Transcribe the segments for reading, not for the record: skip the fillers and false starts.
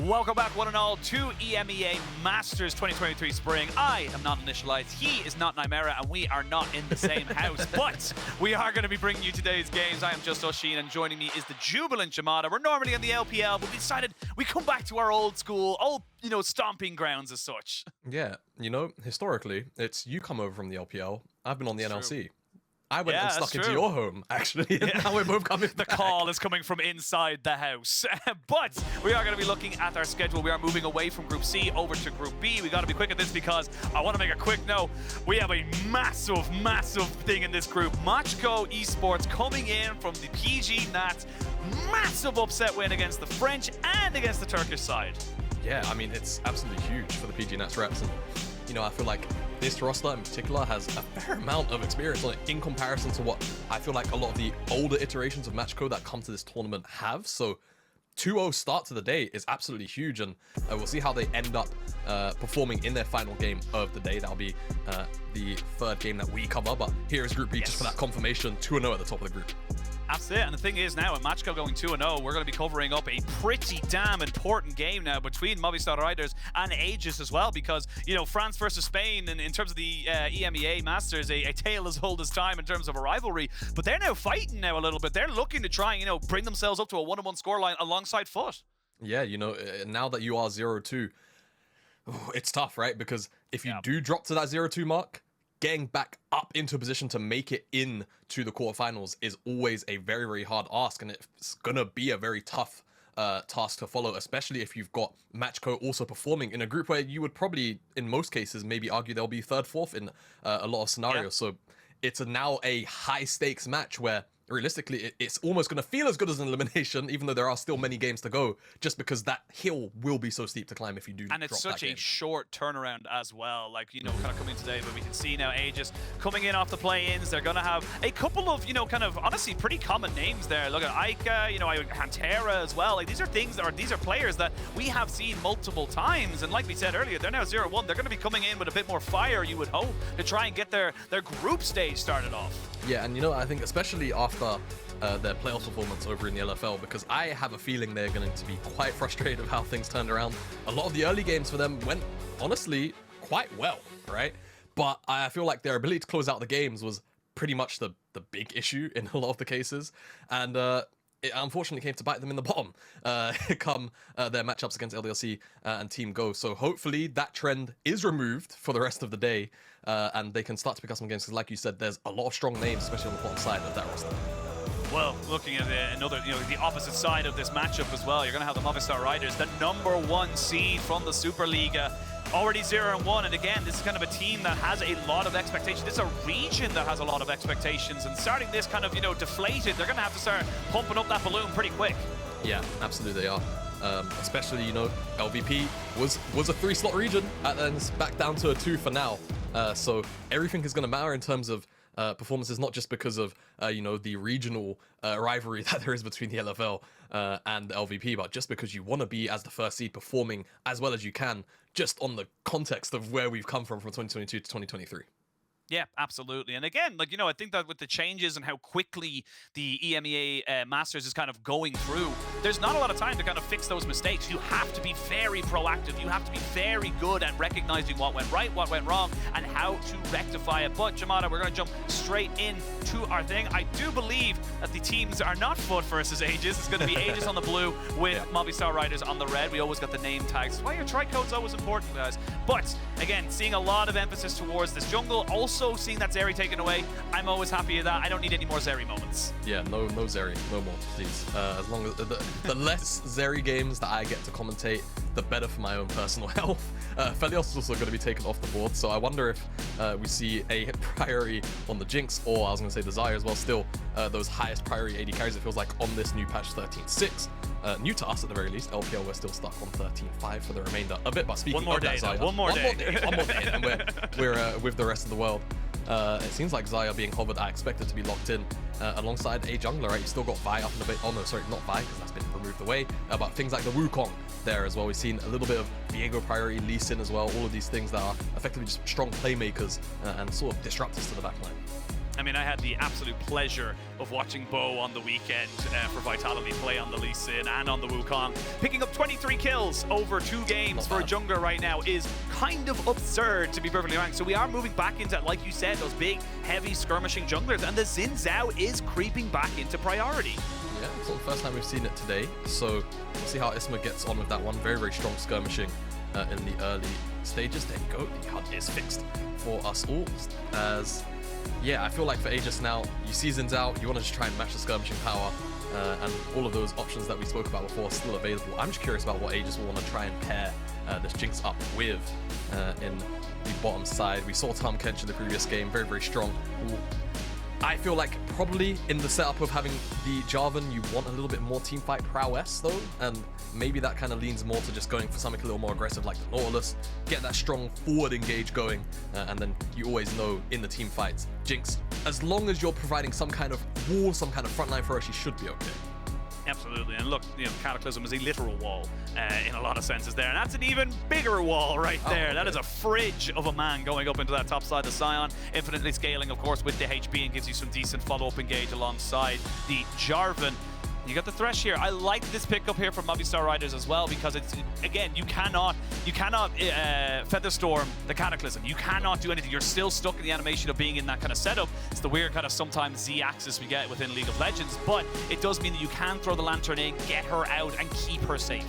Welcome back, one and all, to EMEA Masters 2023 Spring. I am not Initialized, he is not Nymera, and we are not in the same house, but we are going to be bringing you today's games. I am just Oshin, and joining me is the jubilant Jamada. We're normally in the LPL, but we decided we come back to our old school, stomping grounds as such. Yeah, historically, it's you come over from the LPL, I've been on the NLC. True. I went and stuck into your home, actually, and now we're both coming back. The call is coming from inside the house. But we are going to be looking at our schedule. We are moving away from Group C over to Group B. We got to be quick at this because I want to make a quick note. We have a massive, massive thing in this group. Machko Esports coming in from the PG Nats. Massive upset win against the French and against the Turkish side. Yeah, I mean, it's absolutely huge for the PG Nats reps. And, I feel like this roster in particular has a fair amount of experience on it in comparison to what I feel like a lot of the older iterations of Machko that come to this tournament have. So 2-0 start to the day is absolutely huge, and we'll see how they end up performing in their final game of the day. That'll be the third game that we cover, but here is Group B just for that confirmation, 2-0 at the top of the group. That's it, and the thing is now, with Machko going 2-0, we're going to be covering up a pretty damn important game now between Movistar Riders and Aegis as well, because, France versus Spain, and in terms of the EMEA Masters, a tale as old as time in terms of a rivalry, but they're now fighting now a little bit. They're looking to try and, bring themselves up to a 1-1 scoreline alongside Foot. Yeah, now that you are 0-2, it's tough, right? Because if you do drop to that 0-2 mark, getting back up into a position to make it in to the quarterfinals is always a very, very hard ask, and it's going to be a very tough task to follow, especially if you've got Machko also performing in a group where you would probably, in most cases, maybe argue they'll be third, fourth in a lot of scenarios. So it's now a high-stakes match where realistically, it's almost going to feel as good as an elimination, even though there are still many games to go, just because that hill will be so steep to climb if you do. And it's such a short turnaround as well. Like, kind of coming today, but we can see now Aegis coming in off the play-ins. They're going to have a couple of, kind of honestly pretty common names there. Look at Eika, Hantera as well. Like, these are players that we have seen multiple times. And like we said earlier, they're now 0-1. They're going to be coming in with a bit more fire, you would hope, to try and get their group stage started off. Yeah, and I think especially after their playoff performance over in the LFL, because I have a feeling they're going to be quite frustrated with how things turned around. A lot of the early games for them went, honestly, quite well, right? But I feel like their ability to close out the games was pretty much the big issue in a lot of the cases. And it unfortunately came to bite them in the bottom come their matchups against LDLC and Team Go. So hopefully that trend is removed for the rest of the day, and they can start to pick up some games, because like you said, there's a lot of strong names, especially on the bottom side of that roster. Well, looking at another, the opposite side of this matchup as well, you're going to have the Movistar Riders, the #1 seed from the Superliga, already 0-1, and again, this is kind of a team that has a lot of expectations. This is a region that has a lot of expectations, and starting this kind of, deflated, they're going to have to start pumping up that balloon pretty quick. Yeah, absolutely they are. Especially, LVP was a 3-slot region, and then it's back down to a 2 for now. So everything is going to matter in terms of performances, not just because of the regional rivalry that there is between the LFL and the LVP, but just because you want to be, as the first seed, performing as well as you can, just on the context of where we've come from 2022 to 2023. Yeah, absolutely. And again, I think that with the changes and how quickly the EMEA Masters is kind of going through, there's not a lot of time to kind of fix those mistakes. You have to be very proactive. You have to be very good at recognizing what went right, what went wrong, and how to rectify it. But, Jamada, we're going to jump straight into our thing. I do believe that the teams are not Foot versus Aegis. It's going to be Aegis on the blue with Movistar Riders on the red. We always got the name tags. That's why your tri-code's always important, guys. But, again, seeing a lot of emphasis towards this jungle. Also seeing that Zeri taken away, I'm always happy with that. I don't need any more Zeri moments. Yeah, no Zeri, no more, please. As long as the less Zeri games that I get to commentate, the better for my own personal health. Felios is also going to be taken off the board, so I wonder if we see a priority on the Jinx, or I was going to say the Xayah as well. Still, those highest priority AD carries, it feels like, on this new patch 13.6. New to us at the very least. LPL, we're still stuck on 13.5 for the remainder of it. But speaking of that, Xayah, one more day, and we're with the rest of the world. It seems like Xayah being hovered, I expect it to be locked in alongside a jungler, right? You still got Vi up in a bit. Oh no, sorry, not Vi, because that's been removed away. But things like the Wukong there as well. We've seen a little bit of Viego priority, Lee Sin as well. All of these things that are effectively just strong playmakers and sort of disruptors to the backline. I mean, I had the absolute pleasure of watching Bo on the weekend for Vitality play on the Lee Sin and on the Wukong. Picking up 23 kills over 2 games for a jungler right now is kind of absurd, to be perfectly honest. So we are moving back into, like you said, those big, heavy skirmishing junglers, and the Xin Zhao is creeping back into priority. Yeah, it's not the first time we've seen it today, so we'll see how Isma gets on with that one. Very, very strong skirmishing in the early stages. There you go, the HUD is fixed for us all, as... yeah, I feel like for Aegis now, you see Xin Zhao, you want to just try and match the skirmishing power, and all of those options that we spoke about before are still available. I'm just curious about what Aegis will want to try and pair this Jinx up with in the bottom side. We saw Tahm Kench in the previous game, very, very strong. I feel like probably in the setup of having the Jarvan, you want a little bit more teamfight prowess though, and maybe that kind of leans more to just going for something a little more aggressive like the Nautilus, get that strong forward engage going, and then you always know in the team fights, Jinx, as long as you're providing some kind of wall, some kind of frontline for her, she should be okay. Absolutely, and look, you know, Cataclysm is a literal wall in a lot of senses there, and that's an even bigger wall right there. Okay. That is a fridge of a man going up into that top side. The Sion, infinitely scaling, of course, with the HP and gives you some decent follow-up engage alongside the Jarvan. You got the Thresh here. I like this pickup here from Movistar Riders as well, because it's, again, you cannot Featherstorm the Cataclysm. You cannot do anything. You're still stuck in the animation of being in that kind of setup. It's the weird kind of sometimes Z-axis we get within League of Legends, but it does mean that you can throw the Lantern in, get her out, and keep her safe.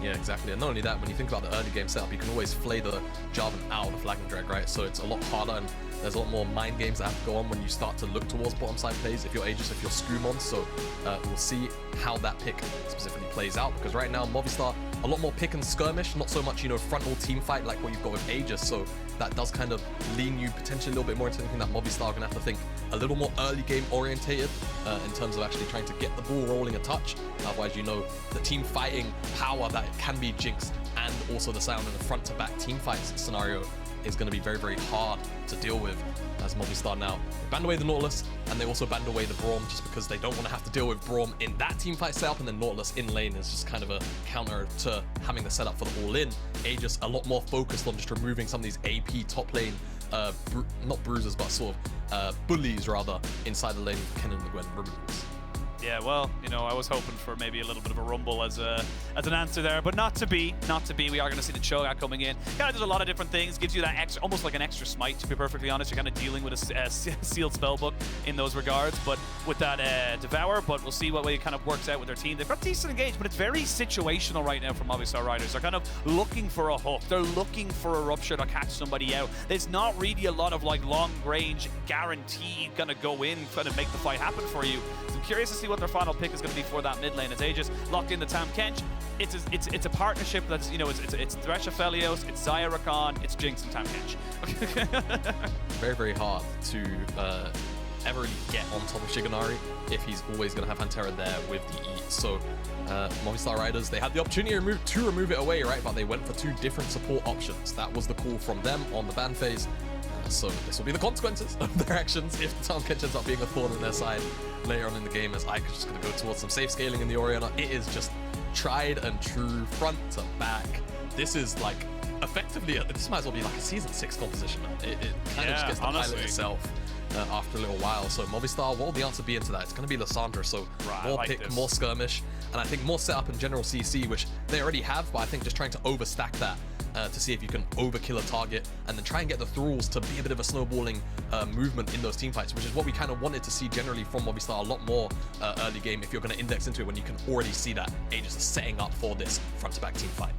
Yeah, exactly. And not only that, when you think about the early game setup, you can always flay the Jarvan out of Flag and Drag, right? So it's a lot harder, and there's a lot more mind games that have to go on when you start to look towards bottom side plays if you're Aegis, if you're Skewmond. So we'll see how that pick specifically plays out, because right now Movistar, a lot more pick and skirmish, not so much, you know, frontal team fight like what you've got with Aegis. So that does kind of lean you potentially a little bit more into thinking that Movistar are going to have to think a little more early game orientated in terms of actually trying to get the ball rolling a touch. Otherwise, you know, the team fighting power that can be Jinx and also the sound in the front to back team fights scenario is going to be very, very hard to deal with, as Movistar now banned away the Nautilus, and they also banned away the Braum just because they don't want to have to deal with Braum in that teamfight setup, and then Nautilus in lane is just kind of a counter to having the setup for the all-in. Aegis a lot more focused on just removing some of these AP top lane, not bruisers, but sort of bullies rather, inside the lane with Ken and the Gwen removals. Yeah, well, you know, I was hoping for maybe a little bit of a rumble as an answer there, but not to be. We are going to see the Cho'Gath coming in. Kind of does a lot of different things, gives you that extra, almost like an extra smite, to be perfectly honest. You're kind of dealing with a sealed spellbook in those regards, but with that Devour, but we'll see what way it kind of works out with their team. They've got decent engage, but it's very situational right now for Movistar Riders. They're kind of looking for a hook. They're looking for a rupture to catch somebody out. There's not really a lot of like long range guaranteed gonna go in, kind of make the fight happen for you. So I'm curious to see what their final pick is going to be for that mid lane. It's Aegis locked in the Tahm Kench. It's a partnership that's, you know, it's Thresh Aphelios, it's Xayah Rakan, it's Jinx and Tahm Kench. Very, very hard to ever really get on top of Shiganari if he's always going to have Hantera there with the E. So Movistar Riders, they had the opportunity to remove it away, right? But they went for 2 different support options. That was the call from them on the ban phase. So this will be the consequences of their actions if the Tahm Kench ends up being a thorn in their side later on in the game, as Eika's just going to go towards some safe scaling in the Orianna. It is just tried and true, front to back. This is like, effectively, this might as well be like a Season 6 composition. It kind of just gets to pilot itself after a little while. So Movistar, what will the answer be into that? It's going to be Lissandra, so more like pick, more skirmish, and I think more setup in general CC, which they already have, but I think just trying to overstack that to see if you can overkill a target and then try and get the thralls to be a bit of a snowballing movement in those team fights, which is what we kind of wanted to see generally from Movistar a lot more early game if you're going to index into it, when you can already see that Aegis is setting up for this front-to-back team fight.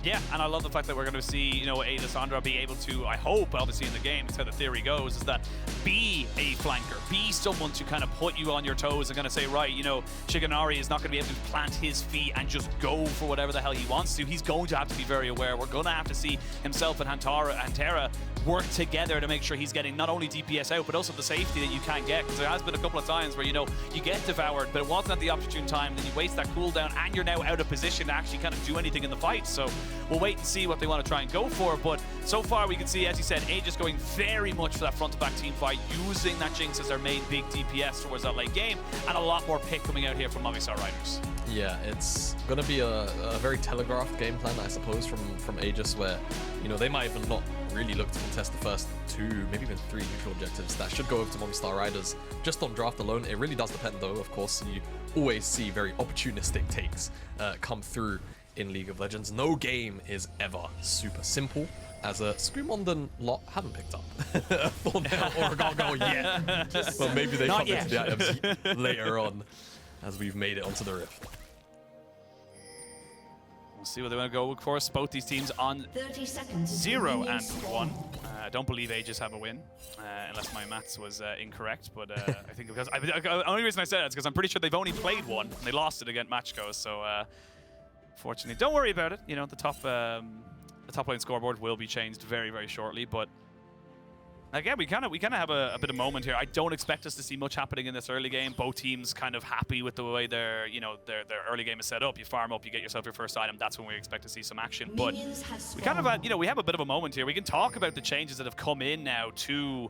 Yeah, and I love the fact that we're going to see, you know, Lissandra be able to, I hope, obviously in the game, it's how the theory goes, is that be a flanker, be someone to kind of put you on your toes and kind of say, right, you know, Shiganari is not going to be able to plant his feet and just go for whatever the hell he wants to. He's going to have to be very aware. We're going to have to see himself and Hantera work together to make sure he's getting not only DPS out, but also the safety that you can get, because there has been a couple of times where, you know, you get devoured, but it wasn't at the opportune time, then you waste that cooldown, and you're now out of position to actually kind of do anything in the fight. So we'll wait and see what they want to try and go for, but so far we can see, as you said, Aegis going very much for that front-to-back team fight, using that Jinx as their main big DPS towards that late game, and a lot more pick coming out here from Movistar Riders. Yeah, it's going to be a very telegraphed game plan, I suppose, from Aegis, where, you know, they might even not really look to contest the first 2, maybe even 3 neutral objectives. That should go over to Movistar Riders. Just on draft alone, it really does depend though, of course. You always see very opportunistic takes come through in League of Legends. No game is ever super simple, as Skewmond and Lot haven't picked up Thorntail or Gargoyle yet. But maybe they come into the items later on as we've made it onto the Rift. We'll see what they want to go for. Both these teams on 0 and 1. I don't believe Aegis have a win, unless my maths was incorrect. But I think because the only reason I said it is because I'm pretty sure they've only played one and they lost it against Matchgo. So fortunately, don't worry about it. You know, the top lane scoreboard will be changed very, very shortly. But again, we kind of have a bit of moment here. I don't expect us to see much happening in this early game. Both teams kind of happy with the way their early game is set up. You farm up, you get yourself your first item. That's when we expect to see some action. But we kind of we have a bit of a moment here. We can talk about the changes that have come in now to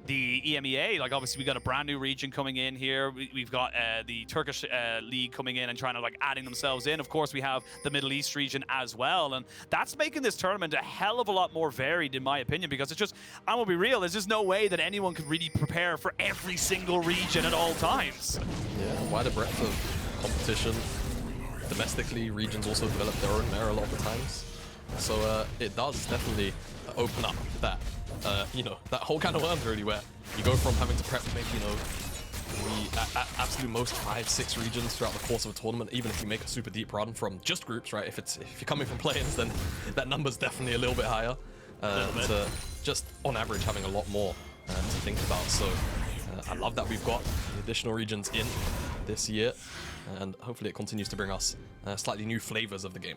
the EMEA. Like, obviously we got a brand new region coming in here. We've got the Turkish league coming in and trying to adding themselves in. Of course, we have the Middle East region as well, and that's making this tournament a hell of a lot more varied, in my opinion, because it's just, I will be real, there's just no way that anyone could really prepare for every single region at all times. Yeah, wider breadth of competition. Domestically, regions also develop their own meta a lot of the times. So it does definitely open up that that whole kind of worms really, where you go from having to prep maybe, the absolute most 5-6 regions throughout the course of a tournament. Even if you make a super deep run from just groups, right? If you're coming from play-ins, then that number's definitely a little bit higher. To just on average having a lot more to think about. So I love that we've got the additional regions in this year, and hopefully it continues to bring us slightly new flavors of the game.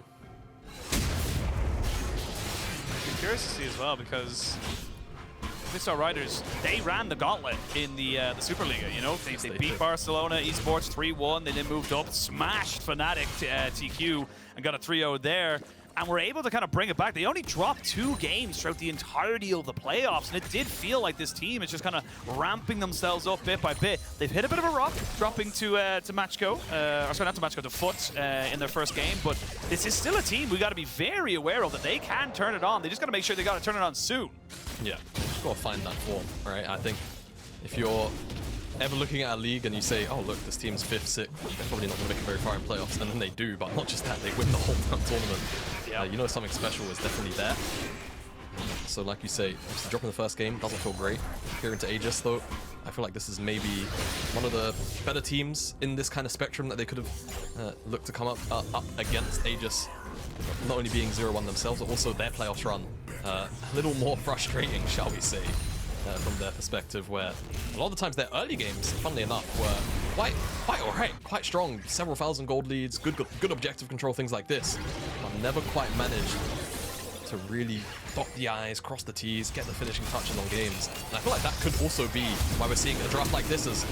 I'm curious to see as well, because Movistar Riders, they ran the gauntlet in the Superliga, you know? They beat Barcelona Esports 3-1, they then moved up, smashed Fnatic TQ, and got a 3-0 there, and were able to kind of bring it back. They only dropped 2 games throughout the entirety of the playoffs, and it did feel like this team is just kind of ramping themselves up bit by bit. They've hit a bit of a rock, dropping to Matchgo, or sorry, not to Matchgo, to Foot in their first game, but this is still a team we got to be very aware of, that they can turn it on. They just got to make sure they got to turn it on soon. Yeah, just got to find that form, right? I think if you're ever looking at a league and you say, oh look, this team's 5th, 6th, they're probably not going to make it very far in playoffs, and then they do, but not just that, they win the whole tournament. Yeah. You know, something special is definitely there. So like you say, obviously dropping the first game doesn't feel great. Here into Aegis though, I feel like this is maybe one of the better teams in this kind of spectrum that they could have looked to come up against. Aegis not only being 0-1 themselves, but also their playoffs run a little more frustrating, shall we say, from their perspective, where a lot of the times their early games, funnily enough, were quite alright, quite strong, several thousand gold leads, good objective control, things like this, but never quite managed to really dot the I's, cross the T's, get the finishing touches on games. And I feel like that could also be why we're seeing a draft like this, as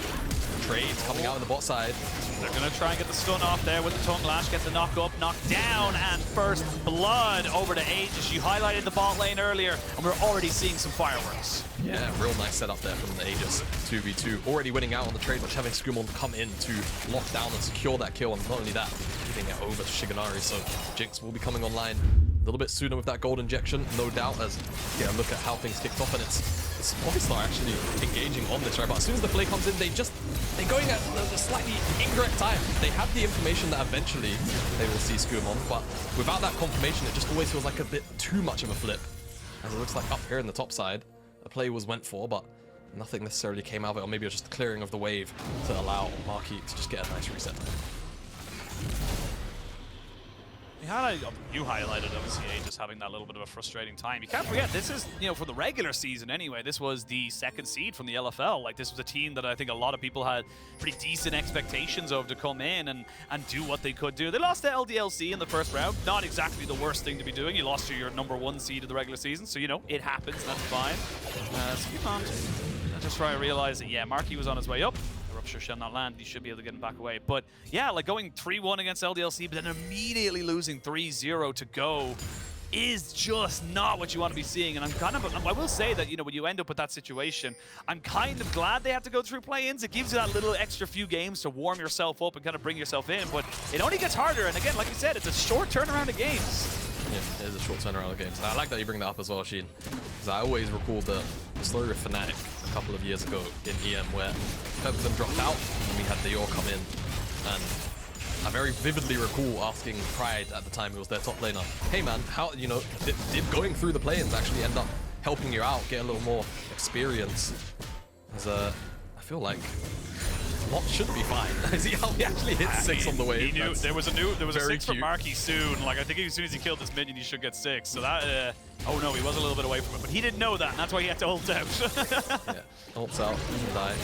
trades coming out on the bot side. They're going to try and get the stun off there with the tongue lash, get the knock up, knock down, and first blood over to Aegis. You highlighted the bot lane earlier, and we're already seeing some fireworks. Yeah, real nice setup there from the Aegis 2v2. Already winning out on the trade, but having Skewmond come in to lock down and secure that kill, and not only that, giving it over to Shiganari. So Jinx will be coming online a little bit sooner with that gold injection, no doubt, as you get a look at how things kicked off, and it's Movistar actually engaging on this, right? But as soon as the play comes in, they're going at a slightly incorrect time. They have the information that eventually they will see Skewmond, but without that confirmation, it just always feels like a bit too much of a flip. As it looks like up here in the top side, a play was went for, but nothing necessarily came out of it, or maybe it was just the clearing of the wave to allow Marky to just get a nice reset. You highlighted, obviously, just having that little bit of a frustrating time. You can't forget, this is, for the regular season anyway, this was the 2nd seed from the LFL. Like, this was a team that I think a lot of people had pretty decent expectations of to come in and do what they could do. They lost to LDLC in the first round. Not exactly the worst thing to be doing. You lost to your #1 seed of the regular season, so, it happens. That's fine. Skewmond, I just try to realize that, yeah, Marky was on his way up. Rupture shall not land, you should be able to get him back away. But yeah, like going 3-1 against LDLC, but then immediately losing 3-0 to go is just not what you want to be seeing. And I will say that, when you end up with that situation, I'm kind of glad they have to go through play-ins. It gives you that little extra few games to warm yourself up and kind of bring yourself in, but it only gets harder. And again, like you said, it's a short turnaround of games. Yeah, it is a short turnaround of games. And I like that you bring that up as well, Sheen. Because I always recall the story of Fnatic a couple of years ago in EM where both of them dropped out and we had Dior come in. And I very vividly recall asking Pride at the time, who was their top laner, hey man, how, you know, did going through the play-ins actually end up helping you out, get a little more experience? As I feel like what should be fine. See how he actually hit 6 on the way. He knew there was a 6 for cute. Marky soon. Like I think as soon as he killed this minion, he should get 6. So that, oh no, he was a little bit away from it, but he didn't know that, and that's why he had to ult out. Yeah, ults out, doesn't die.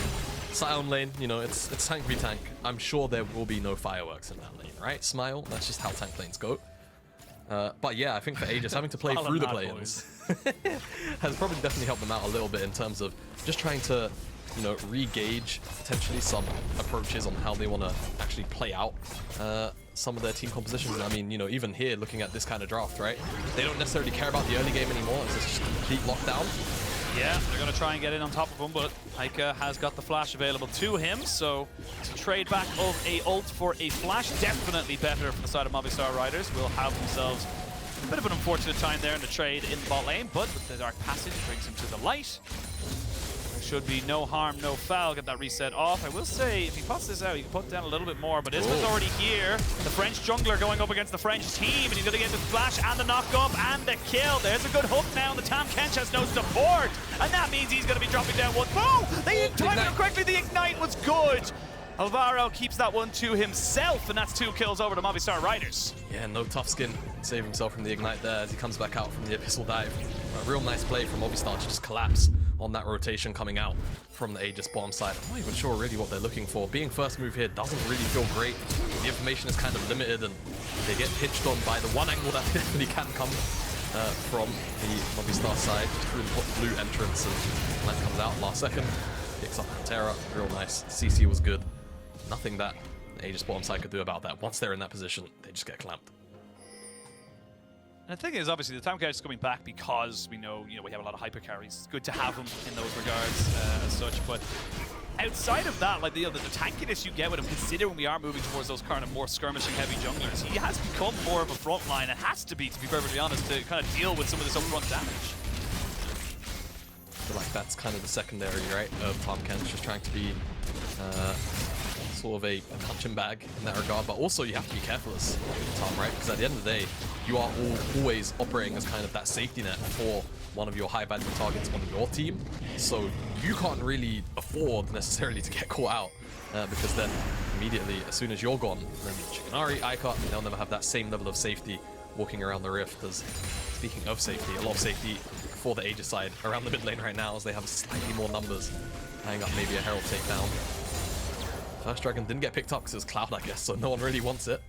Sion lane, you know, it's tank v tank. I'm sure there will be no fireworks in that lane, right? Smile, that's just how tank lanes go. But yeah, I think for Aegis, having to play through the play-ins has probably definitely helped them out a little bit in terms of just trying to, you know, re-gauge potentially some approaches on how they want to actually play out some of their team compositions. And I mean, you know, even here, looking at this kind of draft, right? They don't necessarily care about the early game anymore. It's just complete lockdown. Yeah, they're going to try and get in on top of him, but Eika has got the flash available to him, so to trade back of a ult for a flash, definitely better for the side of Movistar Riders. Will have themselves a bit of an unfortunate time there in the trade in the bot lane, but with the Dark Passage brings him to the light. Should be no harm, no foul. Get that reset off. I will say, if he puts this out, he can put down a little bit more, but Isma's already here. The French jungler going up against the French team, and he's going to get the flash and the knock-up and the kill. There's a good hook now, and the Tahm Kench has no support, and that means he's going to be dropping down one. Boom! They timed it quickly. The ignite was good. Alvaro keeps that one to himself, and that's 2 kills over to Movistar Riders. Yeah, no tough skin. Save himself from the ignite there as he comes back out from the Abyssal Dive. A real nice play from Movistar to just collapse on that rotation coming out from the Aegis bottom side. I'm not even sure really what they're looking for. Being first move here doesn't really feel great. The information is kind of limited and they get pitched on by the one angle that definitely can come from the Movistar side, just through the blue entrance, and that comes out last second. Picks up Hantera, real nice. CC was good. Nothing that the Aegis bottom side could do about that. Once they're in that position, they just get clamped. And the thing is, obviously, the Tahm Kench is coming back because we know, we have a lot of hyper carries. It's good to have him in those regards as such. But outside of that, like the tankiness you get with him, considering we are moving towards those kind of more skirmishing heavy junglers, he has become more of a front line. It has to be perfectly honest, to kind of deal with some of this upfront damage. I feel like that's kind of the secondary, right, of Tahm Kench, just trying to be sort of a punching bag in that regard, but also you have to be careful as Tahm, right? Because at the end of the day, you are always operating as kind of that safety net for one of your high value targets on your team, so you can't really afford necessarily to get caught out because then immediately, as soon as you're gone, then Shiganari, Eika, they'll never have that same level of safety walking around the rift. As speaking of safety, a lot of safety for the Aegis side around the mid lane right now as they have slightly more numbers, tying up maybe a Herald takedown. First Dragon didn't get picked up because it was Cloud, I guess, so no one really wants it.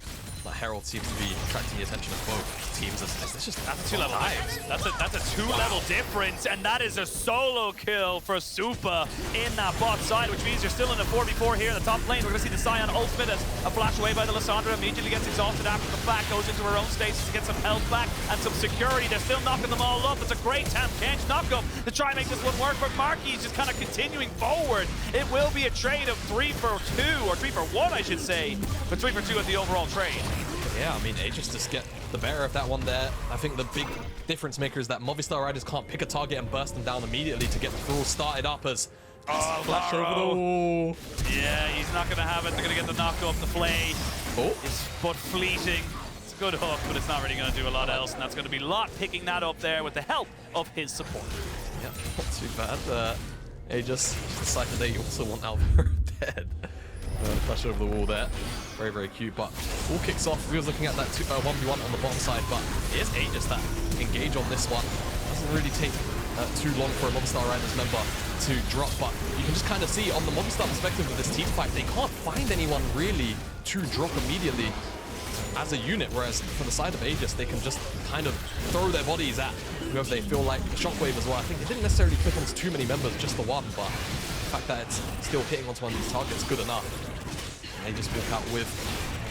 But Herald seems to be attracting the attention of both teams. That's a 2-level difference. That's a 2-level difference, and that is a solo kill for Supa in that bot side, which means you're still in a 4v4 here in the top lane. We're going to see the Sion ultimate as a flash away by the Lissandra, immediately gets exhausted after the fact, goes into her own stasis to get some health back and some security. They're still knocking them all up. It's a great Tahm Kench knock-up to try and make this one work, but Marky's just kind of continuing forward. It will be a trade of 3 for 2, or 3 for 1, I should say, but 3 for 2 at the overall trade. Yeah, I mean, Aegis just get the better of that one there. I think the big difference maker is that Movistar Riders can't pick a target and burst them down immediately to get the thrall started up as flash over the wall. Yeah, he's not going to have it. They're going to get the knock up, the flay. It's but fleeting. It's a good hook, but it's not really going to do a lot else, and that's going to be Lot picking that up there with the help of his support. Yeah, not too bad. Aegis decided they also want Alvaro dead. Flash over the wall there. Very, very cute, but all kicks off. We was looking at that 1v1 on the bottom side, but here's Aegis that engage on this one. Doesn't really take too long for a Movistar Riders member to drop, but you can just kind of see on the Movistar perspective of this team fight, they can't find anyone really to drop immediately as a unit, whereas for the side of Aegis, they can just kind of throw their bodies at whoever they feel like. The shockwave as well, I think they didn't necessarily click onto too many members, just the one, but the fact that it's still hitting onto one of these targets, good enough. They just walk out with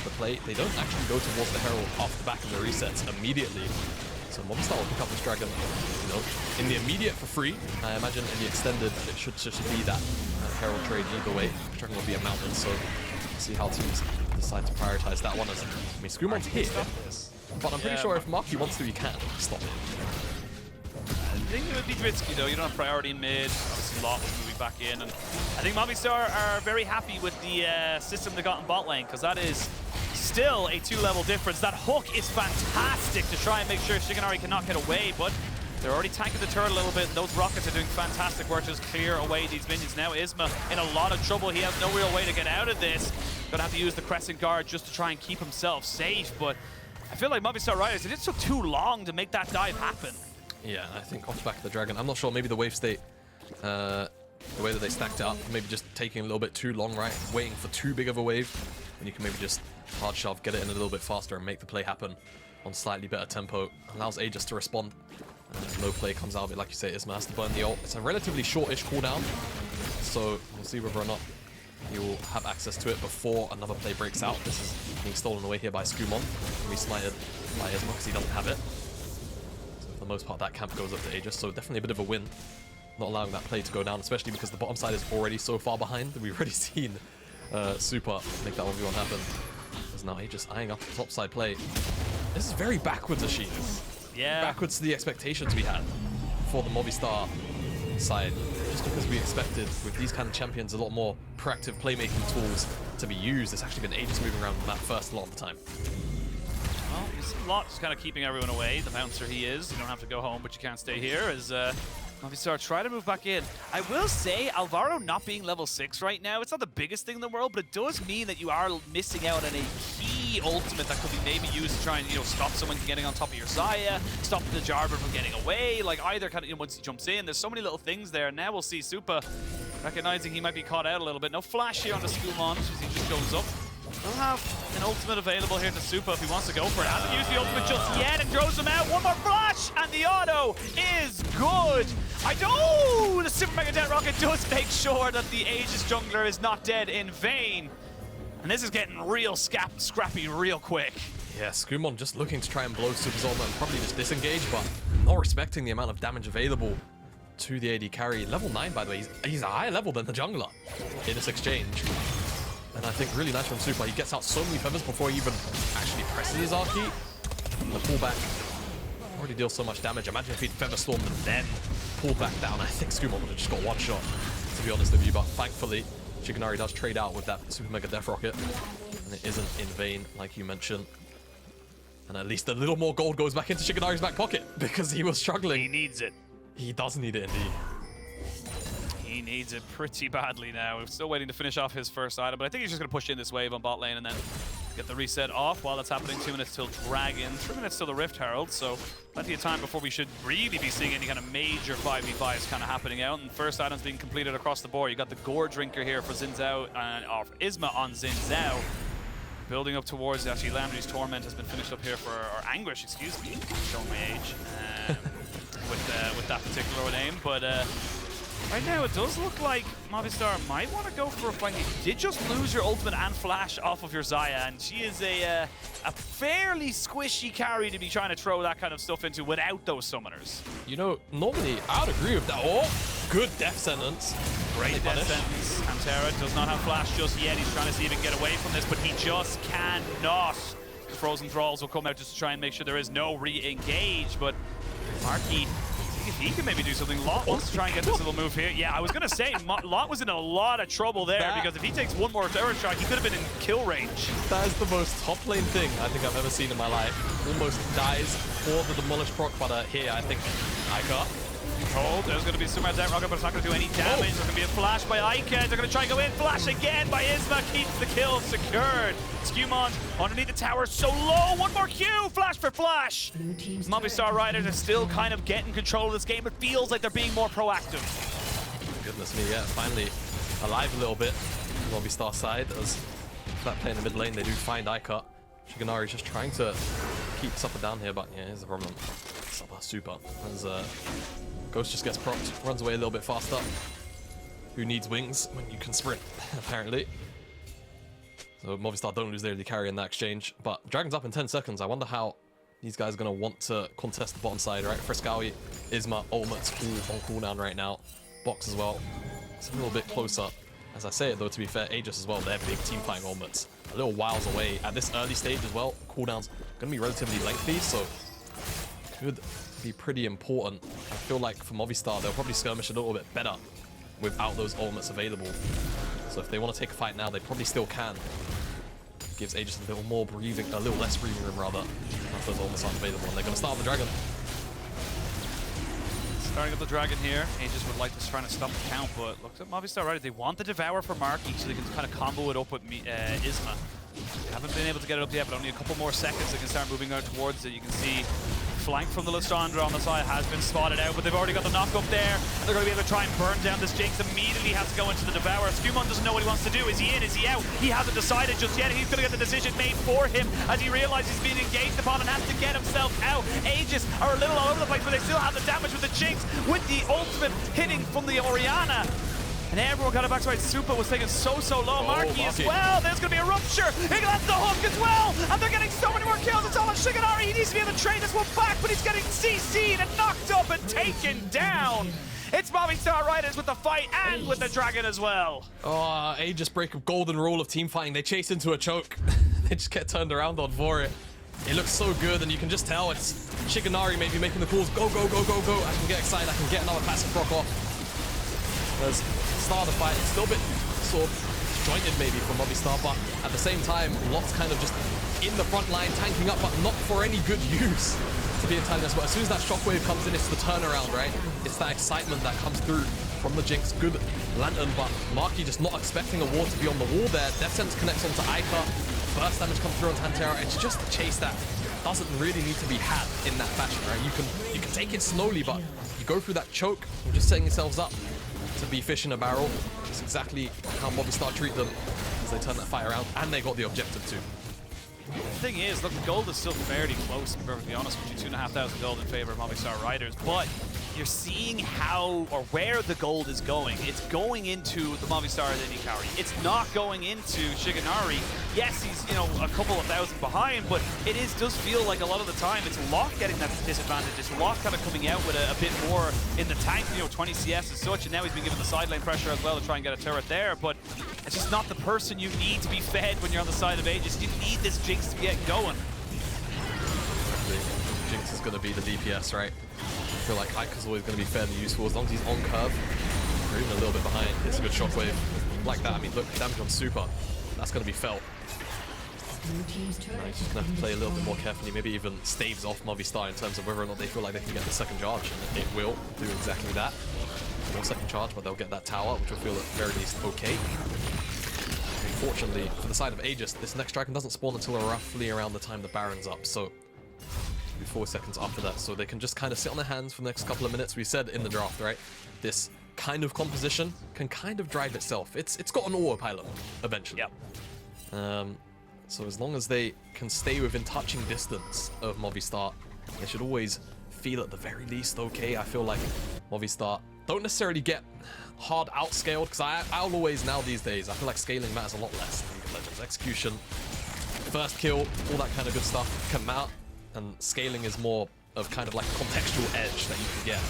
the play. They don't actually go towards the Herald off the back of the resets immediately. So Movistar will pick up this Dragon, in the immediate for free. I imagine in the extended, it should just be that Herald trade either way. The Dragon will be a mountain, so we'll see how teams decide to prioritize that one. As I mean, Skewmond's here. But I'm pretty sure if Marky wants to, he can stop it. I think it would be risky though. You don't have priority in mid. Obviously, Lot was moving back in, and I think Movistar are very happy with the system they got in bot lane, because that is still a 2-level difference. That hook is fantastic to try and make sure Shiganari cannot get away, but they're already tanking the turret a little bit. Those rockets are doing fantastic work to just clear away these minions. Now Isma in a lot of trouble. He has no real way to get out of this. Gonna have to use the Crescent Guard just to try and keep himself safe, but I feel like Movistar Riders, it just took too long to make that dive happen. Yeah, I think off the back of the Dragon. I'm not sure, maybe the wave state, the way that they stacked it up, maybe just taking a little bit too long, right? Waiting for too big of a wave, when you can maybe just hard shove, get it in a little bit faster and make the play happen on slightly better tempo. Allows Aegis to respond. No play comes out of it, like you say, Isma has to burn the ult. It's a relatively shortish cooldown, so we'll see whether or not he will have access to it before another play breaks out. This is being stolen away here by Skewmond. He'll be smited by Isma because he doesn't have it. So for the most part, that camp goes up to Aegis, so definitely a bit of a win. Not allowing that play to go down, especially because the bottom side is already so far behind. We've already seen Supa make that 1v1 happen. There's now Aegis eyeing up the top side play. This is very backwards, Ashinas. Yeah. Backwards to the expectations we had for the Movistar side. Just because we expected with these kind of champions a lot more proactive playmaking tools to be used. It's actually been Aegis moving around the map first a lot of the time. Well, he's a lot just kind of keeping everyone away. The bouncer he is. You don't have to go home, but you can't stay here. As Movistar try to move back in. I will say, Alvaro not being level 6 right now, it's not the biggest thing in the world, but it does mean that you are missing out on a key ultimate that could be maybe used to try and, stop someone from getting on top of your Xayah, stop the Jarvan from getting away, like either kind of, once he jumps in, there's so many little things there. Now we'll see Supa recognizing he might be caught out a little bit. No flash here on the Skewmond as he just goes up. He'll have an ultimate available here to Supa if he wants to go for it. Hasn't used the ultimate just yet and throws him out. One more flash and the auto is good. The Super Mega Death Rocket does make sure that the Aegis jungler is not dead in vain. And this is getting real scrappy real quick. Yeah, Skewmond just looking to try and blow Supa's ultimate and probably just disengage, but not respecting the amount of damage available to the AD carry. Level 9, by the way. He's a higher level than the jungler in this exchange. And I think really nice from Supa. He gets out so many feathers before he even actually presses his R-key. And the pullback already deals so much damage. Imagine if he'd feather stormed and then pulled back down. I think Skewmond would have just got one shot, to be honest with you. But thankfully, Shiganari does trade out with that Super Mega Death Rocket. And it isn't in vain, like you mentioned. And at least a little more gold goes back into Shiganari's back pocket because he was struggling. He needs it. He does need it indeed. He needs it pretty badly now. We're still waiting to finish off his first item, but I think he's just going to push in this wave on bot lane and then get the reset off while that's happening. 2 minutes till Dragon, 3 minutes till the Rift Herald, so plenty of time before we should really be seeing any kind of major 5v5s kind of happening out. And first items being completed across the board. You got the Gore Drinker here for Zhao, Isma on Zhao. Building up towards, actually Landry's Torment has been finished up here for, or Anguish, excuse me, showing my age, with that particular name, but right now it does look like Movistar might want to go for a fight. You did just lose your ultimate and flash off of your Xayah, and she is a fairly squishy carry to be trying to throw that kind of stuff into without those summoners. Normally I would agree with that. Oh, good death sentence. Great death sentence. Hantera does not have flash just yet. He's trying to see if he can get away from this, but he just cannot. The Frozen Thralls will come out just to try and make sure there is no re-engage, but Marky, if he can maybe do something. Lot wants to try and get this little move here. Yeah, I was going to say, Lot was in a lot of trouble there because if he takes one more turret shot, he could have been in kill range. That is the most top lane thing I think I've ever seen in my life. Almost dies for the Demolish proc, but here I think Eika. Oh, there's going to be Super Death Rocket, but it's not going to do any damage. There's going to be a flash by Eika. They're going to try and go in. Flash again by Isma. Keeps the kill secured. Skewmond underneath the tower. So low. One more Q. Flash for flash. Movistar Riders are still kind of getting control of this game. It feels like they're being more proactive. Goodness me, yeah. Finally alive a little bit. Movistar side. As that play in the mid lane, they do find Eika. Shiganari's just trying to keep Supa down here, but yeah, here's the problem. Supa, Supa. As Ghost just gets propped, runs away a little bit faster. Who needs wings when you can sprint, apparently. So Movistar don't lose their AD carry in that exchange. But Dragon's up in 10 seconds. I wonder how these guys are going to want to contest the bottom side, right? Fresskowy, Isma, ultimate's on cooldown right now. Box as well. It's a little bit closer. As I say it though, to be fair, Aegis as well, they're big team fighting ultimates. A little whiles away at this early stage as well. Cooldown's going to be relatively lengthy, so could be pretty important. I feel like for Movistar, they'll probably skirmish a little bit better without those ultimates available. So if they want to take a fight now, they probably still can. Gives Aegis a little more breathing, a little less breathing room rather, once those ultimates aren't available. And they're going to start with the dragon. Starting up the dragon here. Aegis would like to try to stop the count, but looks at Movistar right. They want the Devour for Marky so they can kind of combo it up with Isma. Haven't been able to get it up yet, but only a couple more seconds they can start moving out towards it. You can see flank from the Lissandra on the side has been spotted out, but they've already got the knock up there. And they're going to be able to try and burn down this Jinx. Immediately has to go into the Devour. Skewmond doesn't know what he wants to do. Is he in? Is he out? He hasn't decided just yet. He's going to get the decision made for him as he realizes he's being engaged upon and has to get himself out. Aegis are a little all over the place, but they still have the damage with the Jinx, with the ultimate hitting from the Orianna. And everyone got it back to right. Supa was taken so low. Marky as well. There's going to be a rupture. That's the hook as well. And they're getting so many more kills. It's all on Shiganari. He needs to be able to trade this one back, but he's getting CC'd and knocked up and taken down. It's Movistar Riders with the fight and with the dragon as well. Oh, Aegis break a golden rule of team fighting. They chase into a choke. They just get turned around on for it. It looks so good, and you can just tell it's Shiganari maybe making the calls. Go, go, go, go, go. I can get excited. I can get another passive proc off. There's start of the fight. It's still a bit sort of disjointed maybe from Movistar, but at the same time, lots kind of just in the front line, tanking up, but not for any good use, to be entirely honest. But as soon as that shockwave comes in, it's the turnaround, right? It's that excitement that comes through from the Jinx. Good Lantern, but Marky just not expecting a ward to be on the wall there. Death Sense connects onto Eika. Burst damage comes through on Hantera. It's just a chase that doesn't really need to be had in that fashion, right? You can take it slowly, but you go through that choke, you're just setting yourselves up to be fish in a barrel. It's exactly how Movistar treat them as they turn that fight around, and they got the objective too. The thing is, look, the gold is still fairly close, to be perfectly honest with you. 2,500 gold in favor of Movistar Riders, but you're seeing how or where the gold is going. It's going into the Movistar AD carry. It's not going into Shiganari. Yes, he's, you know, a couple of thousand behind, but it does feel like a lot of the time it's Locke getting that disadvantage. It's Locke kind of coming out with a bit more in the tank, you know, 20 CS as such, and now he's been given the side lane pressure as well to try and get a turret there, but it's just not the person you need to be fed when you're on the side of Aegis. You need this Jinx to get going. Jinx is going to be the DPS, right? I feel like Eika's always going to be fairly useful as long as he's on curve, or even a little bit behind. It's a good shockwave like that. I mean, look, damage on Supa. That's going to be felt. He's just going to have to play a little bit more carefully, maybe even staves off Movistar in terms of whether or not they feel like they can get the second charge, and it will do exactly that. No second charge, but they'll get that tower, which will feel at the very least okay. Unfortunately, for the side of Aegis, this next dragon doesn't spawn until roughly around the time the Baron's up, so 4 seconds after that, so they can just kind of sit on their hands for the next couple of minutes. We said in the draft, right, this kind of composition can kind of drive itself. It's got an autopilot eventually. Yep. So as long as they can stay within touching distance of Movistar, they should always feel at the very least okay. I feel like Movistar don't necessarily get hard outscaled, because I'll always now these days, I feel like scaling matters a lot less in League of Legends. Execution, first kill, all that kind of good stuff can matter. And scaling is more of kind of like a contextual edge that you can get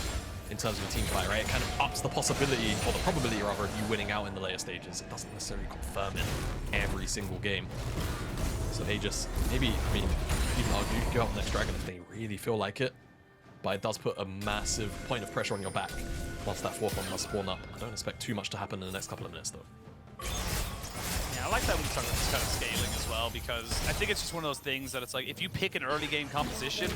in terms of a team fight, right? It kind of ups the possibility, or the probability rather, of you winning out in the later stages. It doesn't necessarily confirm it every single game. So Aegis, maybe, I mean, even argue you could go out next dragon if they really feel like it. But it does put a massive point of pressure on your back once that fourth one must spawn up. I don't expect too much to happen in the next couple of minutes though. I like that when you talk about this kind of scaling as well, because I think it's just one of those things that it's like, if you pick an early game composition,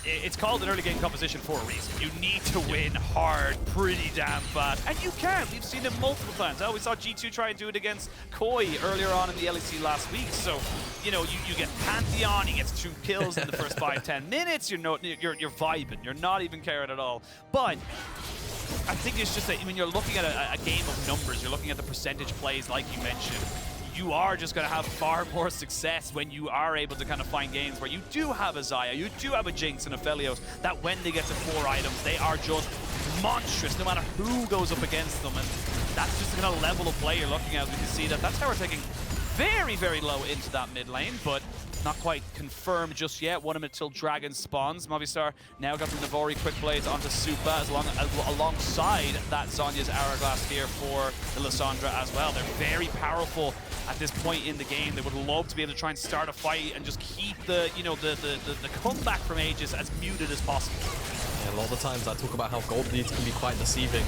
it's called an early game composition for a reason. You need to win hard, pretty damn fast, and you can. We've seen it multiple times. We saw G2 try and do it against Koi earlier on in the LEC last week. So, you know, you get Pantheon, he gets 2 kills in the first 5-10 minutes. You're vibing. You're not even caring at all. But I think it's just that when you're looking at a game of numbers, you're looking at the percentage plays, like you mentioned. You are just going to have far more success when you are able to kind of find games where you do have a Xayah, you do have a Jinx and a Felios, that when they get to 4 items, they are just monstrous, no matter who goes up against them. And that's just the kind of level of play you're looking at. We can see that that's how we're taking very, very low into that mid lane, but not quite confirmed just yet. 1 minute till Dragon spawns. Movistar now got the Navori quick blades onto Supa alongside that Zhonya's Hourglass here for the Lissandra as well. They're very powerful at this point in the game. They would love to be able to try and start a fight and just keep the, you know, the comeback from Aegis as muted as possible. Yeah, a lot of the times I talk about how gold leads can be quite deceiving.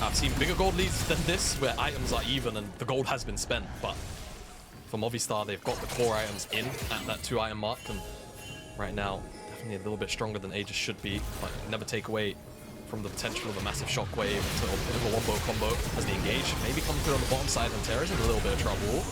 I've seen bigger gold leads than this where items are even and the gold has been spent, but for Movistar, they've got the core items in at that 2-item mark, and right now, definitely a little bit stronger than Aegis should be, but never take away from the potential of a massive shockwave to a bit of a wombo combo as they engage. Maybe come through on the bottom side, and Hantera's in a little bit of trouble.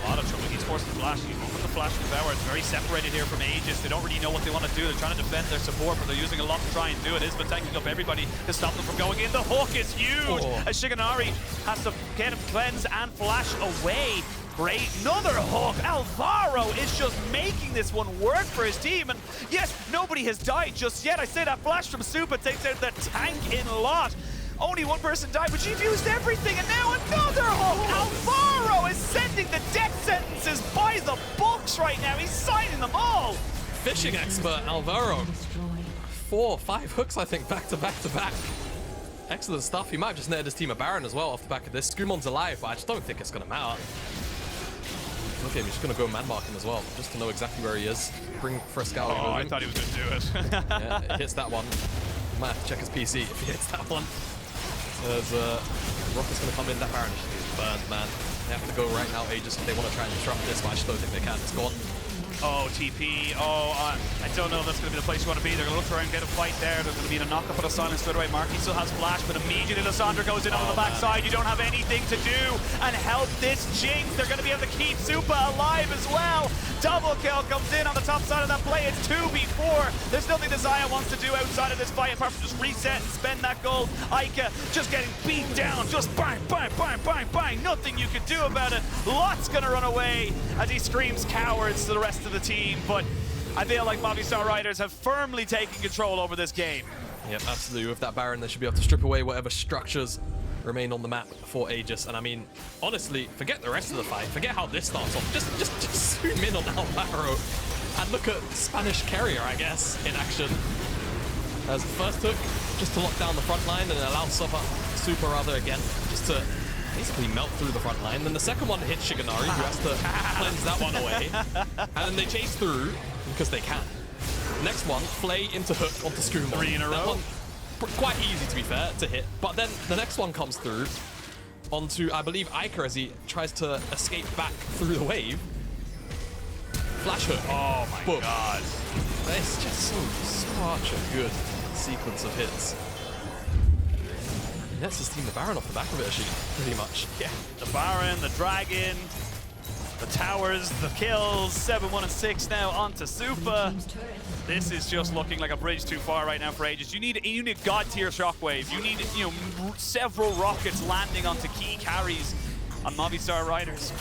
A lot of trouble. He's forced the flash. He's moving the flash with Power. It's very separated here from Aegis. They don't really know what they want to do. They're trying to defend their support, but they're using a lot to try and do it. Isma tanking up everybody to stop them from going in. The hook is huge as Shiganari has to get him cleanse and flash away. Great, another hook. Alvaro is just making this one work for his team. And yes, nobody has died just yet. I say that flash from Supa takes out the tank in lot. Only one person died, but you've used everything, and now another hook! Alvaro is sending the death sentences by the books right now. He's signing them all. Fishing expert Alvaro. 4, 5 hooks, I think, back to back to back. Excellent stuff. He might have just netted his team a Baron as well off the back of this. Skewmond's alive, but I just don't think it's going to matter. Okay, we're just going to go man mark him as well, just to know exactly where he is. Bring Fresskowy with him. I thought he was going to do it. Yeah, it hits that one. He might have to check his PC if he hits that one. There's Rocket's going to come in. That Baron is burned, man. They have to go right now, Aegis, if they want to try and disrupt this, but I just don't think they can. It's gone. Oh, TP. Oh, I don't know if that's going to be the place you want to be. They're going to look for and get a fight there. There's going to be a knock-up on a silence straight away. Marky still has flash, but immediately Lissandra goes in on the backside. You don't have anything to do and help this Jinx. They're going to be able to keep Supa alive as well. Double kill comes in on the top side of that play. It's 2v4. There's nothing that Xayah wants to do outside of this fight apart from just reset and spend that gold. Eika just getting beat down. Just bang, bang, bang, bang, bang. Nothing you can do about it. Lot's going to run away as he screams cowards to the rest of the team, but I feel like Movistar Riders have firmly taken control over this game. Yep, absolutely. With that Baron, they should be able to strip away whatever structures remain on the map for Aegis. And I mean, honestly, forget the rest of the fight. Forget how this starts off. Just zoom in on Alvaro and look at Spanish Carrier, I guess, in action. As the first hook, just to lock down the front line and allow Supa rather again, just to basically melt through the front line. Then the second one hits Shiganari, who has to cleanse that one away. And then they chase through because they can. Next one, Flay into hook onto Skewmond. 3 in a row. Quite easy, to be fair, to hit. But then the next one comes through onto, I believe, Eika as he tries to escape back through the wave. Flash hook. Oh my Boom. god. It's just such a good sequence of hits. That's his team, the Baron off the back of it, actually, pretty much. Yeah, the Baron, the Dragon, the towers, the kills, 7, 1, and 6 now onto Supa. This is just looking like a bridge too far right now for Aegis. You need god tier shockwave. You need, you know, several rockets landing onto key carries on Movistar Riders.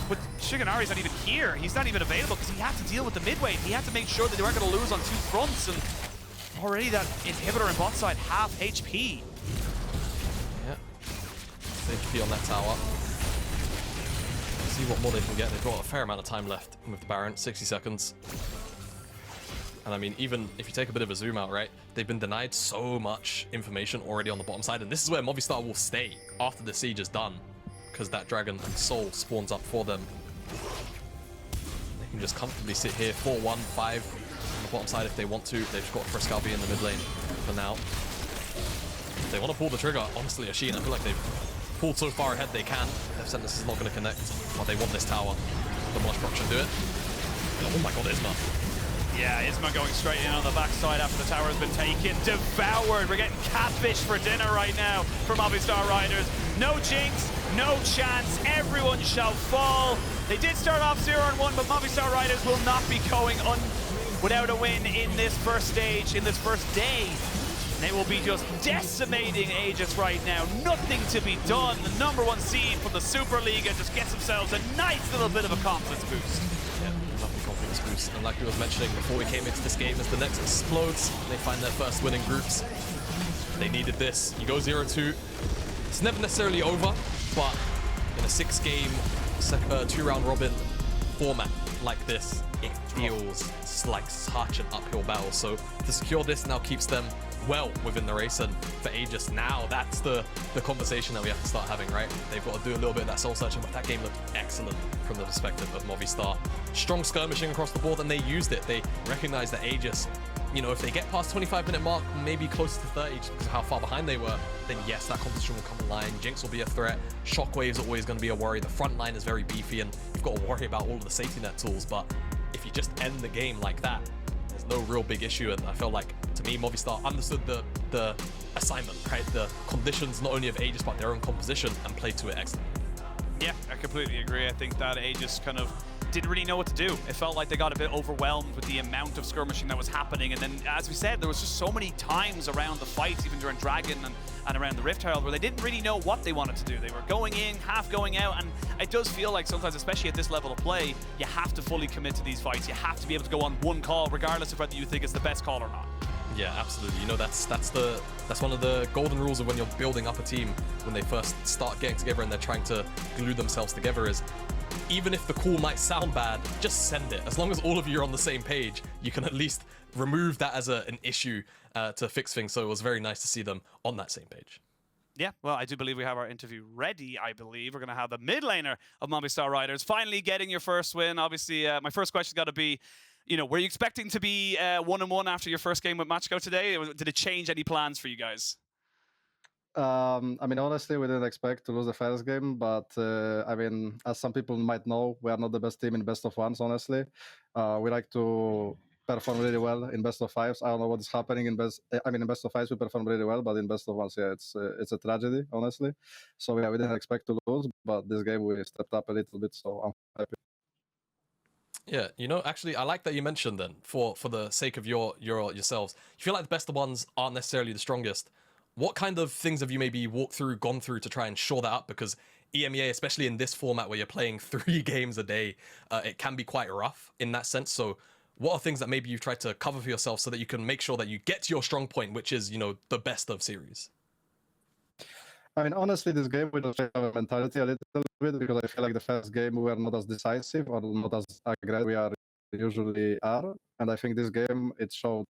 But Shiganari's not even here. He's not even available because he had to deal with the mid wave. He had to make sure that they weren't going to lose on 2 fronts, and already that inhibitor in bot side half HP. Yeah, HP on that tower. See what more they can get. They've got a fair amount of time left with the Baron, 60 seconds. And I mean, even if you take a bit of a zoom out, right, they've been denied so much information already on the bottom side, and this is where Movistar will stay after the siege is done, because that Dragon Soul spawns up for them. They can just comfortably sit here, 4-1, 5 on the bottom side if they want to. They've got Fresskowy in the mid lane for now. If they want to pull the trigger, honestly, Ashin, I feel like they've pulled so far ahead they can. Death Sentence is not going to connect, but they want this tower. The Marsh Rock should do it. Oh my god, Isma. Yeah, Isma going straight in on the backside after the tower has been taken. Devoured. We're getting catfish for dinner right now for Movistar Riders. No Jinx, no chance. Everyone shall fall. They did start off 0-1, but Movistar Riders will not be going without a win in this first stage, in this first day. They will be just decimating Aegis right now. Nothing to be done. The #1 seed from the Superliga just gets themselves a nice little bit of a confidence boost. Yeah, lovely confidence boost. And like we was mentioning before we came into this game, as the next explodes, they find their first win in groups. They needed this. You go 0-2. It's never necessarily over, but in a 6-game, 2-round robin format like this, it feels like such an uphill battle. So to secure this now keeps them well within the race, and for Aegis now, that's the conversation that we have to start having, right? They've got to do a little bit of that soul searching, but that game looked excellent from the perspective of Movistar. Strong skirmishing across the board, and they used it. They recognized that Aegis, you know, if they get past 25-minute mark, maybe closer to 30 just because of how far behind they were, then yes, that competition will come online. Jinx will be a threat. Shockwave's always going to be a worry. The front line is very beefy, and you've got to worry about all of the safety net tools, but if you just end the game like that, there's no real big issue. And I felt like, to me, Movistar understood the assignment, right? The conditions not only of Aegis, but their own composition, and played to it excellently. Yeah, I completely agree. I think that Aegis kind of didn't really know what to do. It felt like they got a bit overwhelmed with the amount of skirmishing that was happening. And then, as we said, there was just so many times around the fights, even during Dragon and around the Rift Herald, where they didn't really know what they wanted to do. They were going in, half going out, and it does feel like sometimes, especially at this level of play, you have to fully commit to these fights. You have to be able to go on one call, regardless of whether you think it's the best call or not. Yeah, absolutely. You know, that's one of the golden rules of when you're building up a team, when they first start getting together and they're trying to glue themselves together, is even if the call might sound bad, just send it. As long as all of you are on the same page, you can at least remove that as an issue to fix things. So it was very nice to see them on that same page. Yeah, well, I do believe we have our interview ready, I believe. We're going to have the mid laner of Movistar Riders finally getting your first win. Obviously, my first question's got to be, you know, were you expecting to be 1-1 after your first game with Matchgo today? Did it change any plans for you guys? I mean, honestly, we didn't expect to lose the first game, but I mean, as some people might know, we are not the best team in best of ones, honestly. We like to perform really well in best of fives. I don't know what is happening in best. I mean, in best of fives we perform really well, but in best of ones, yeah, it's a tragedy, honestly. So yeah, we didn't expect to lose, but this game we stepped up a little bit, so I'm happy. Yeah, you know, actually, I like that you mentioned then, for the sake of yourselves, you feel like the best of ones aren't necessarily the strongest. What kind of things have you maybe gone through to try and shore that up? Because EMEA, especially in this format where you're playing 3 games a day, it can be quite rough in that sense. So what are things that maybe you've tried to cover for yourself so that you can make sure that you get to your strong point, which is, you know, the best of series? I mean, honestly, this game we don't have a mentality a little bit, because I feel like the first game we were not as decisive or not as aggressive we usually are. And I think this game, it showed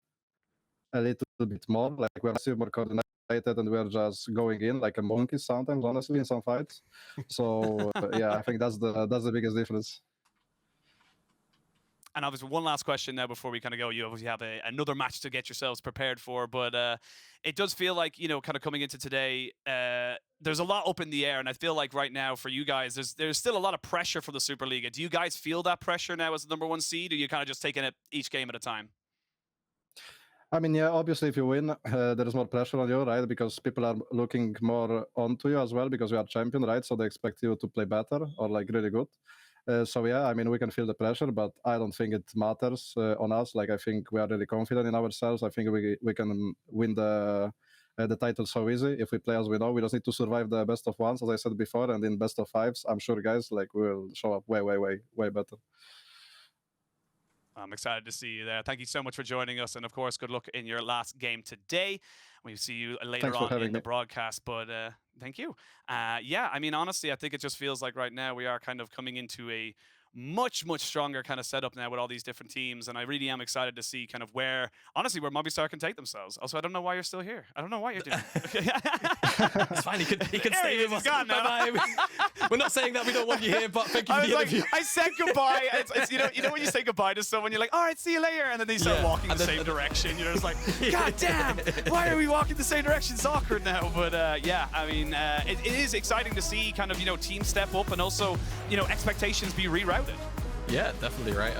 a little bit more, like we're more coordinated and we're just going in like a monkey sometimes, honestly, in some fights. So yeah, I think that's the biggest difference. And obviously, one last question now before we kind of go. You obviously have another match to get yourselves prepared for, but it does feel like, you know, kind of coming into today, there's a lot up in the air, and I feel like right now for you guys, there's still a lot of pressure for the Superliga. Do you guys feel that pressure now as the #1 seed, or are you kind of just taking it each game at a time? I mean, yeah, obviously, if you win, there is more pressure on you, right? Because people are looking more onto you as well, because you are champion, right? So they expect you to play better or like really good. So yeah, I mean, we can feel the pressure, but I don't think it matters on us. Like, I think we are really confident in ourselves. I think we can win the title so easy if we play as we know. We just need to survive the best of ones, as I said before, and in best of fives, I'm sure, guys, like, we'll show up way better. I'm excited to see you there. Thank you so much for joining us, and of course, good luck in your last game today. We'll see you later on in the broadcast, but thank you. Yeah, I mean, honestly, I think it just feels like right now we are kind of coming into a much stronger kind of setup now with all these different teams, and I really am excited to see kind of where Movistar can take themselves. Also, I don't know why you're still here. I don't know what you're doing. It's fine. He can stay with us. Bye-bye. We're not saying that we don't want you here, but thank you for the interview. I said goodbye. It's you know when you say goodbye to someone, you're like, all right, see you later, and then they start walking the same direction. You're just like, God damn, why are we walking the same direction? It's awkward now. But yeah, I mean, it is exciting to see kind of, you know, teams step up and also, you know, expectations be rerouted. Yeah, definitely, right.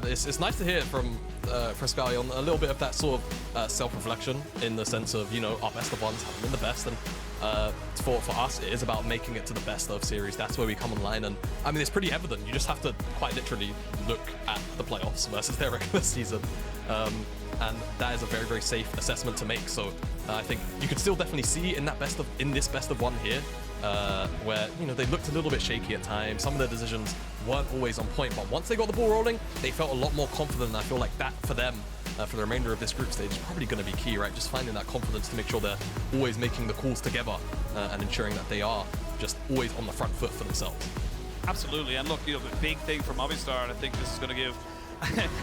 It's nice to hear from Fresskowy on a little bit of that sort of self-reflection, in the sense of, you know, our best of ones haven't been the best, and for us, it is about making it to the best of series. That's where we come online, and I mean, it's pretty evident. You just have to quite literally look at the playoffs versus their regular season, and that is a very safe assessment to make. So I think you could still definitely see in this best of one here, where, you know, they looked a little bit shaky at times. Some of their decisions weren't always on point, but once they got the ball rolling, they felt a lot more confident, and I feel like that for them, for the remainder of this group stage, is probably going to be key, right? Just finding that confidence to make sure they're always making the calls together and ensuring that they are just always on the front foot for themselves. Absolutely, and look, you know, the big thing for Movistar, and I think this is going to give,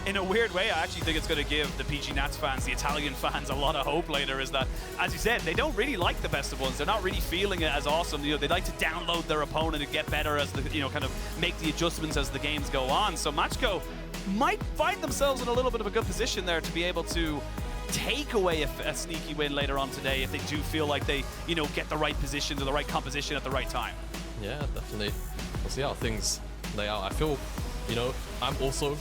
in a weird way, I actually think it's going to give the PG Nats fans, the Italian fans, a lot of hope later, is that, as you said, they don't really like the best of ones. They're not really feeling it as awesome. You know, they like to download their opponent and get better as the, you know, kind of make the adjustments as the games go on. So Matchco might find themselves in a little bit of a good position there to be able to take away a sneaky win later on today if they do feel like they, you know, get the right positions or the right composition at the right time. Yeah, definitely. We'll see how things lay out. I feel, you know, I'm also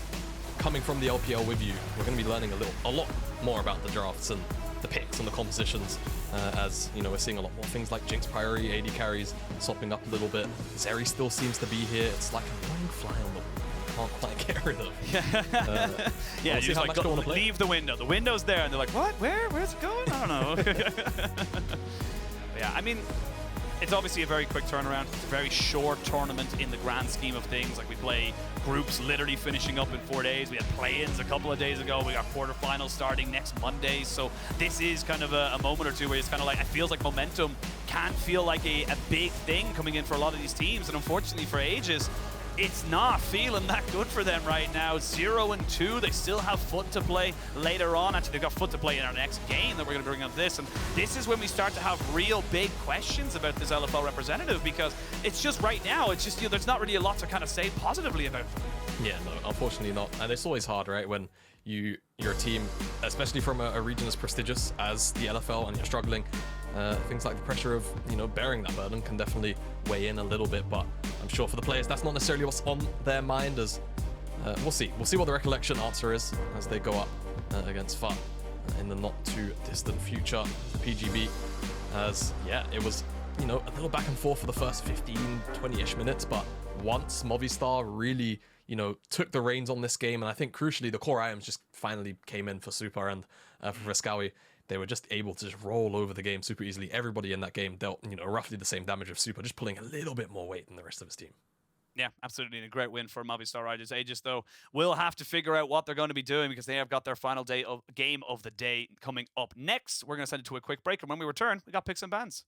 coming from the LPL with you. We're going to be learning a lot more about the drafts and the picks and the compositions, as you know, we're seeing a lot more things like Jinx priority, AD carries swapping up a little bit. Zeri still seems to be here. It's like an annoying fly on the wall. Can't quite get rid of. Yeah, we'll you just like go, leave the window. The window's there, and they're like, what? Where's it going? I don't know. Yeah, I mean, it's obviously a very quick turnaround. It's a very short tournament in the grand scheme of things. Like, we play groups literally finishing up in 4 days. We had play-ins a couple of days ago. We got quarterfinals starting next Monday. So this is kind of a moment or two where it's kind of like, it feels like momentum can feel like a big thing coming in for a lot of these teams. And unfortunately for Aegis, it's not feeling that good for them right now. 0-2. They still have FUT to play later on. Actually, they've got FUT to play in our next game that we're going to bring up this. And this is when we start to have real big questions about this LFL representative, because it's just right now, it's just, you know, there's not really a lot to kind of say positively about them. Yeah, no, unfortunately not. And it's always hard, right, when you're a team, especially from a region as prestigious as the LFL, and you're struggling. Things like the pressure of, you know, bearing that burden can definitely weigh in a little bit, but I'm sure for the players that's not necessarily what's on their mind. As we'll see what the recollection answer is as they go up against FUT in the not too distant future. PGB, as yeah, it was, you know, a little back and forth for the first 15-20ish minutes, but once Movistar really, you know, took the reins on this game, and I think crucially the core items just finally came in for Supa and for Fresskowy, they were just able to just roll over the game super easily. Everybody in that game dealt, you know, roughly the same damage of Supa, just pulling a little bit more weight than the rest of his team. Yeah, absolutely. And a great win for Movistar Riders. Aegis, though, will have to figure out what they're going to be doing, because they have got their final game of the day coming up next. We're going to send it to a quick break, and when we return, we got picks and bans.